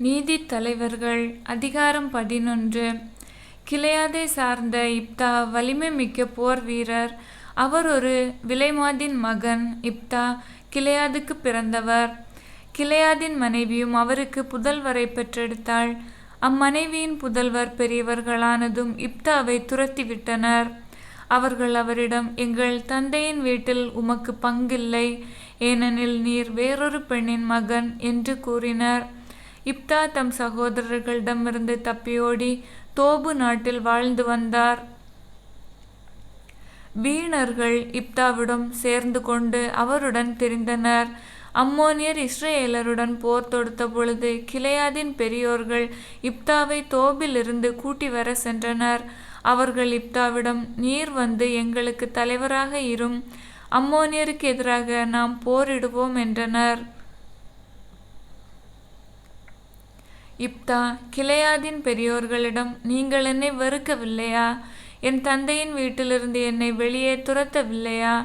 நீதித் தலைவர்கள் அதிகாரம் 11. கிலெயாதை சார்ந்த இப்தா வலிமை மிக்க போர் வீரர். அவர் ஒரு விலைமாதின் மகன். இப்தா கிலெயாதுக்கு பிறந்தவர். கிலெயாதின் மனைவியும் அவருக்கு புதல்வரை பெற்றெடுத்தாள். அம்மனைவியின் புதல்வர் பெரியவர்களானதும் இப்தாவை துரத்திவிட்டனர். அவர்கள் அவரிடம், எங்கள் தந்தையின் வீட்டில் உமக்கு பங்கில்லை, ஏனெனில் நீர் வேறொரு பெண்ணின் மகன் என்று கூறினர். இப்தா தம் சகோதரர்களிடமிருந்து தப்பியோடி தோபு நாட்டில் வாழ்ந்து வந்தார். வீணர்கள் இப்தாவிடம் சேர்ந்து கொண்டு அவருடன் திரிந்தனர். அம்மோனியர் இஸ்ரேலருடன் போர் தொடுத்த பொழுது கிலெயாதின் பெரியோர்கள் இப்தாவை தோபிலிருந்து கூட்டி வர சென்றனர். அவர்கள் இப்தாவிடம், நீர் வந்து எங்களுக்கு தலைவராக இரும், அம்மோனியருக்கு எதிராக நாம் போரிடுவோம் என்றனர். இப்தா கிலெயாதின் பெரியோர்களிடம், நீங்கள் என்னை வெறுக்கவில்லையா? என் தந்தையின் வீட்டிலிருந்து என்னை வெளியே துரத்தவில்லையா?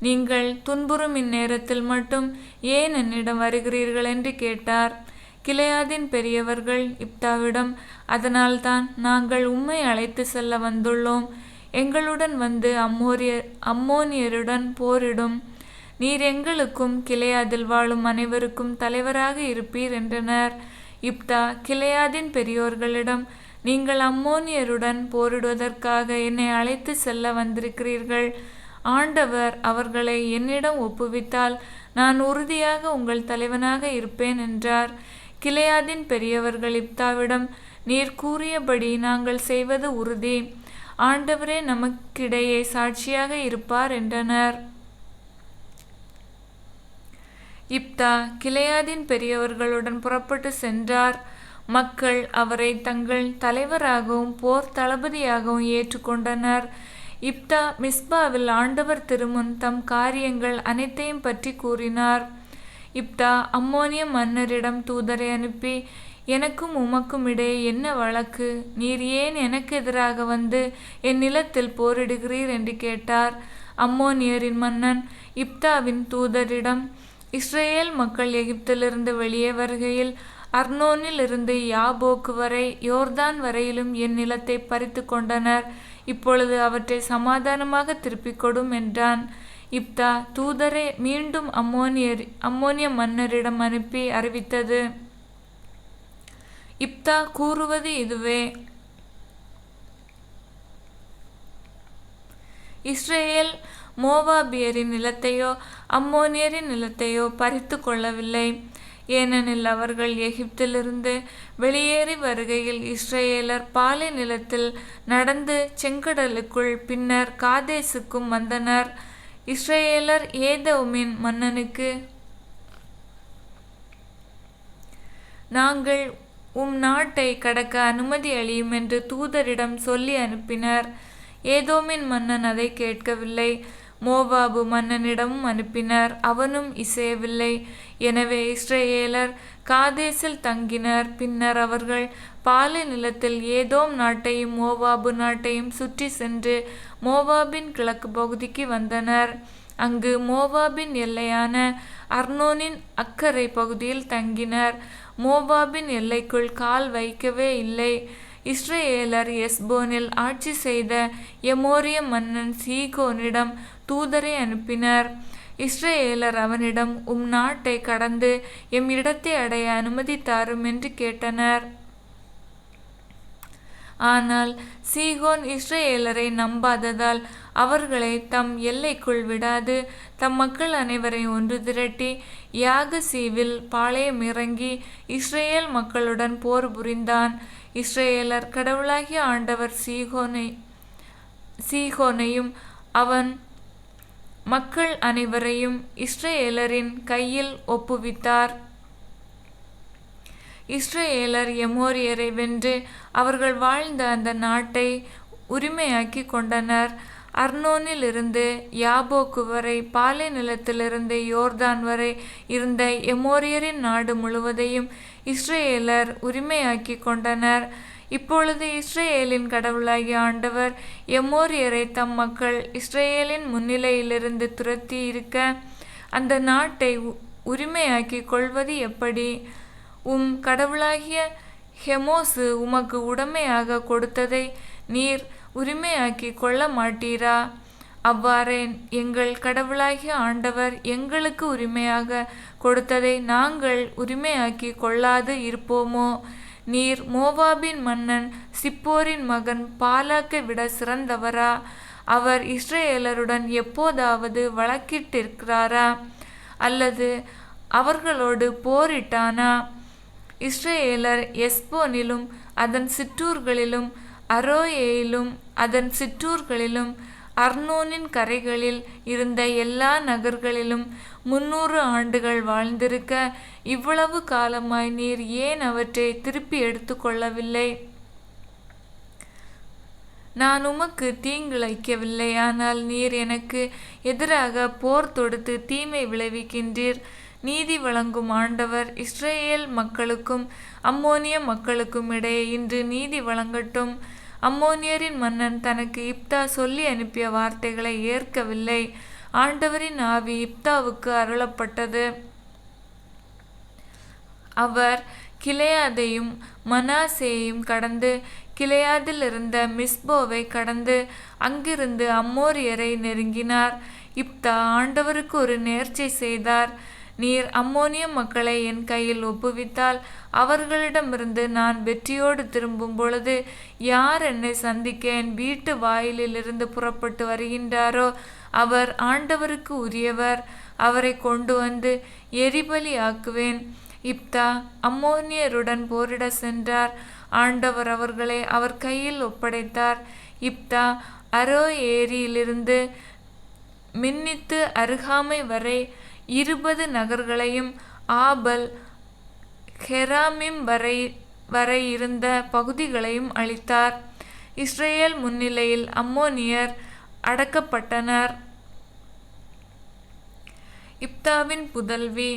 நீங்கள் துன்புறும் இந்நேரத்தில் மட்டும் ஏன் என்னிடம் வருகிறீர்கள் என்று கேட்டார். கிலெயாதின் பெரியவர்கள் இப்தாவிடம், அதனால்தான் நாங்கள் உம்மை அழைத்து செல்ல வந்துள்ளோம். எங்களுடன் வந்து அம்மோனியருடன் போரிடும். நீர் எங்களுக்கும் கிலெயாதில் வாழும் அனைவருக்கும் தலைவராக இருப்பீர் என்றனர். இப்தா கிலெயாதின் பெரியோர்களிடம், நீங்கள் அம்மோனியருடன் போரிடுவதற்காக என்னை அழைத்து செல்ல வந்திருக்கிறீர்கள். ஆண்டவர் அவர்களை என்னிடம் ஒப்புவித்தால் நான் உறுதியாக உங்கள் தலைவனாக இருப்பேன் என்றார். கிலெயாதின் பெரியவர்கள் இப்தாவிடம், நீர் கூறியபடி நாங்கள் செய்வது உறுதி. ஆண்டவரே நமக்கிடையே சாட்சியாக இருப்பார் என்றனர். இப்தா கிலெயாதின் பெரியவர்களுடன் புறப்பட்டு சென்றார். மக்கள் அவரை தங்கள் தலைவராகவும் போர் தளபதியாகவும் ஏற்றுக்கொண்டனர். இப்தா மிஸ்பாவில் ஆண்டவர் திருமுன் தம் காரியங்கள் அனைத்தையும் பற்றி கூறினார். இப்தா அம்மோனிய மன்னரிடம் தூதரை அனுப்பி, எனக்கும் உமக்கும் இடையே என்ன வழக்கு? நீர் ஏன் எனக்கு எதிராக வந்து என் நிலத்தில் போரிடுகிறீர் என்று கேட்டார். அம்மோனியரின் மன்னன் இப்தாவின் தூதரிடம், இஸ்ரேல் மக்கள் எகிப்திலிருந்து வெளியே வருகையில் அர்னோனில் இருந்து யாபோக்கு வரை யோர்தான் வரையிலும் என் நிலத்தை பறித்து கொண்டனர். இப்பொழுது அவற்றை சமாதானமாக திருப்பிக் கொடும் என்றான். இப்தா தூதரை மீண்டும் அம்மோனிய மன்னரிடம் அனுப்பி அறிவித்தது. இப்தா கூறுவது இதுவே: இஸ்ரேல் மோவாபியரின் நிலத்தையோ அம்மோனியரின் நிலத்தையோ பறித்து கொள்ளவில்லை. ஏனெனில் அவர்கள் எகிப்திலிருந்து வெளியேறி வருகையில் இஸ்ரேலர் பாலை நிலத்தில் நடந்து செங்கடலுக்குள் பின்னர் காதேசுக்கும் வந்தனர். இஸ்ரேலர் ஏதோமின் மன்னனுக்கு, நாங்கள் உம் நாட்டை கடக்க அனுமதி அளியும் என்று தூதரிடம் சொல்லி அனுப்பினர். ஏதோமின் மன்னன் அதை கேட்கவில்லை. மோவாபு மன்னனிடமும் அனுப்பினர், அவனும் இசையவில்லை. எனவே இஸ்ரேலர் காதேசில் தங்கினர். பின்னர் அவர்கள் பாலை நிலத்தில் ஏதோம் நாட்டையும் மோவாபு நாட்டையும் சுற்றி சென்று மோவாபின் கிழக்கு பகுதிக்கு வந்தனர். அங்கு மோவாபின் எல்லையான அர்னோனின் அக்கரை பகுதியில் தங்கினர். மோவாபின் எல்லைக்குள் கால் வைக்கவே இல்லை. இஸ்ரேலர் எஸ்போனில் ஆட்சி செய்த எமோரிய மன்னன் சீகோனிடம் தூதரை அனுப்பினர். இஸ்ரேலர் அவனிடம், உம் நாட்டை கடந்து எம் இடத்தை அடைய அனுமதி தாரும் என்று கேட்டனர். ஆனால் சீகோன் இஸ்ரேலரை நம்பாததால் அவர்களை தம் எல்லைக்குள் விடாது தம் மக்கள் அனைவரை ஒன்று திரட்டி யாகசீவில் பாளையம் இறங்கி இஸ்ரேல் மக்களுடன் போர் புரிந்தான். இஸ்ரேலர் கடவுளாகிய ஆண்டவர் சீகோனையும் அவன் மக்கள் அனைவரையும் இஸ்ரேலரின் கையில் ஒப்புவித்தார். இஸ்ரேலர் எமோரியரை வென்று அவர்கள் வாழ்ந்த அந்த நாட்டை உரிமையாக்கி கொண்டனர். அர்னோனில் இருந்து யாபோக்கு வரை பாலை நிலத்திலிருந்து யோர்தான் வரை இருந்த எமோரியரின் நாடு முழுவதையும் இஸ்ரேலர் உரிமையாக்கி கொண்டனர். இப்பொழுது இஸ்ரேலின் கடவுளாகிய ஆண்டவர் எமோரியரை தம் மக்கள் இஸ்ரேலின் முன்னிலையிலிருந்து துரத்தி இருக்க அந்த நாட்டை உரிமையாக்கி கொள்வது எப்படி? உம் கடவுளாகிய கெமோசு உமக்கு உடைமையாக கொடுத்ததை நீர் உரிமையாக்கி கொள்ள மாட்டீரா? அவ்வாறே எங்கள் கடவுளாகிய ஆண்டவர் எங்களுக்கு உரிமையாக கொடுத்ததை நாங்கள் உரிமையாக்கி கொள்ளாது இருப்போமோ? நீர் மோவாபின் மன்னன் சிப்போரின் மகன் பாலாக்கை விட சிறந்தவரா? அவர் இஸ்ரேலருடன் எப்போதாவது வழக்கிட்டிருக்கிறாரா? அல்லது அவர்களோடு போரிட்டானா? இஸ்ரேலர் எஸ்போனிலும் அதன் சிற்றூர்களிலும் அரோயேயிலும் அதன் சிற்றூர்களிலும் அர்னோனின் கரைகளில் இருந்த எல்லா நகர்களிலும் 300 ஆண்டுகள் வாழ்ந்திருக்க இவ்வளவு காலமாய் நீர் ஏன் அவற்றை திருப்பி எடுத்து கொள்ளவில்லை? நான் உமக்கு தீங்கிழைக்கவில்லை, ஆனால் நீர் எனக்கு எதிராக போர் தொடுத்து தீமை விளைவிக்கின்றீர். நீதி வழங்கும் ஆண்டவர் இஸ்ரேல் மக்களுக்கும் அம்மோனிய மக்களுக்கும் இடையே இன்று நீதி வழங்கட்டும். அம்மோனியரின் மன்னன் தனக்கு இப்தா சொல்லி அனுப்பிய வார்த்தைகளை ஏற்கவில்லை. ஆண்டவரின் ஆவி இப்தாவுக்கு அருளப்பட்டது. அவர் கிளையாதையும் மனாசேயையும் கடந்து கிளையாதில் இருந்த மிஸ்போவை கடந்து அங்கிருந்து அம்மோரியரை நெருங்கினார். இப்தா ஆண்டவருக்கு ஒரு நேர்ச்சை செய்தார். நீர் அம்மோனிய மக்களை என் கையில் ஒப்புவித்தால் அவர்களிடமிருந்து நான் வெற்றியோடு திரும்பும் பொழுது யார் என்னை சந்திக்க என் வீட்டு வாயிலிலிருந்து புறப்பட்டு வருகின்றாரோ அவர் ஆண்டவருக்கு உரியவர். அவரை கொண்டு வந்து எரிபலி ஆக்குவேன். இப்தா அம்மோனியருடன் போரிட சென்றார். ஆண்டவர் அவர்களை அவர் கையில் ஒப்படைத்தார். இப்தா அரோயேரியிலிருந்து மின்னித்து அருகாமை வரை 20 நகர்களையும் ஆபல் கெராமிம் வரை இருந்த பகுதிகளையும் அழித்தார். இஸ்ரேல் முன்னிலையில் அம்மோனியர் அடக்கப்பட்டனர். இப்தாவின் புதல்வி.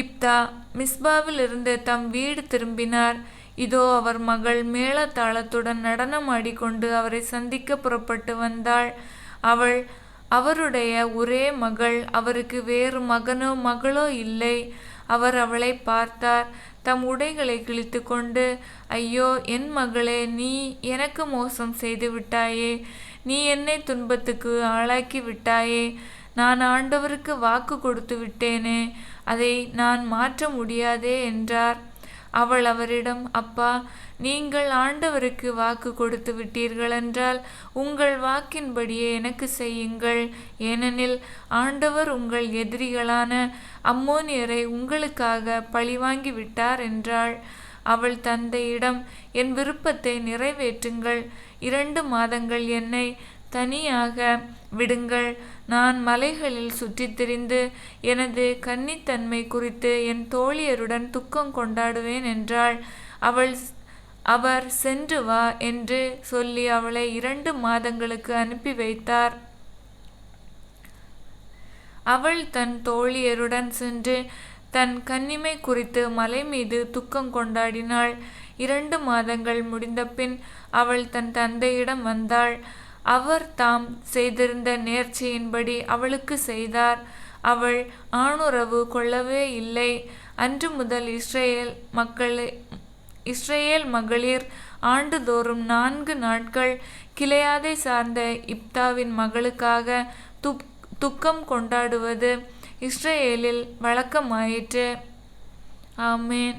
இப்தா மிஸ்பாவில் இருந்து தம் வீடு திரும்பினார். இதோ அவர் மகள் மேளதாளத்துடன் நடனமாடிக்கொண்டு அவரை சந்திக்க புறப்பட்டு வந்தாள். அவள் அவருடைய ஒரே மகள். அவருக்கு வேறு மகனோ மகளோ இல்லை. அவர் அவளை பார்த்தார். தம் உடைகளை கிழித்து கொண்டு, ஐயோ என் மகளே, நீ எனக்கு மோசம் செய்து விட்டாயே, நீ என்னை துன்பத்துக்கு ஆளாக்கி விட்டாயே. நான் ஆண்டவருக்கு வாக்கு கொடுத்து விட்டேனே, அதை நான் மாற்ற முடியாதே என்றார். அவள் அவரிடம், அப்பா, நீங்கள் ஆண்டவருக்கு வாக்கு கொடுத்து விட்டீர்கள் என்றால் உங்கள் வாக்கின்படியே எனக்கு செய்யுங்கள். ஏனெனில் ஆண்டவர் உங்கள் எதிரிகளான அம்மோனியரை உங்களுக்காக பழிவாங்கி விட்டார் என்றாள். அவள் தந்தையிடம், என் விருப்பத்தை நிறைவேற்றுங்கள். 2 மாதங்கள் என்னை தனியாக விடுங்கள். நான் மலைகளில் சுற்றித் திரிந்து எனது கன்னித்தன்மை குறித்து என் தோழியருடன் துக்கம் கொண்டாடுவேன் என்றாள். அவர் சென்று வா என்று சொல்லி அவளை 2 மாதங்களுக்கு அனுப்பி வைத்தார். அவள் தன் தோழியருடன் சென்று தன் கன்னிமை குறித்து மலை மீது துக்கம் கொண்டாடினாள். 2 மாதங்கள் முடிந்தபின் அவள் தன் தந்தையிடம் வந்தாள். அவர் தாம் செய்திருந்த நேர்ச்சையின்படி அவளுக்கு செய்தார். அவள் ஆணுறவு கொள்ளவே இல்லை. அன்று முதல் இஸ்ரேல் மகளிர் ஆண்டுதோறும் 4 நாட்கள் கிளையாதை சார்ந்த இப்தாவின் மகளுக்காக துக்கம் கொண்டாடுவது இஸ்ரேலில் வழக்கமாயிற்று. ஆமென்.